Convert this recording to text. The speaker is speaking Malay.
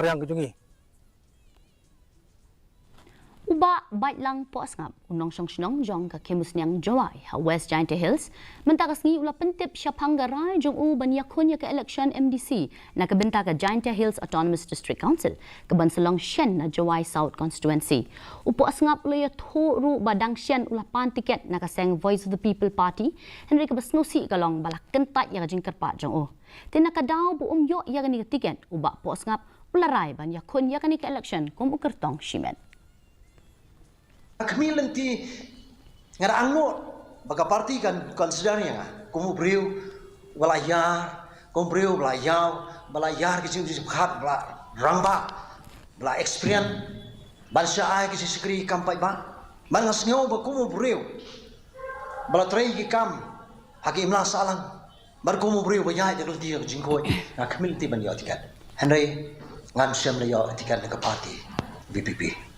Yang kejungi. Uba bait lang po asngap unong siyang jong ka kemus niyang jawai ha West Giant Hills mentakas ngi ula pentip siya panggaray jong u banyakon ya ka election MDC na kabenta ka Giant Hills Autonomous District Council kabansalang shen na jawai South Constituency upo asngap ula ya thuru badang shen ula pan tiket na kaseng Voice of the People Party Henry kabasnusi kalong balak kentat ya kajing karpa jong u tinakadaw buong yo ya kani tiket uba po asngap ularay banyakon ya kani ka election kum ukertong shimen. Kami nanti ngara angno baga parti kan sebenarnya kumu beriu walayar kumu beriu belayar kecil khat bela ramba bela experience balsa ai kecil sekri kampai ba mangas nyo ba kumu beriu bela trai ki kam haki imla salang bar kumu beriu ba yai jalur dia jingkoi kami nanti ban yo tikat Henry ngam syam le yo tikat ke parti BPP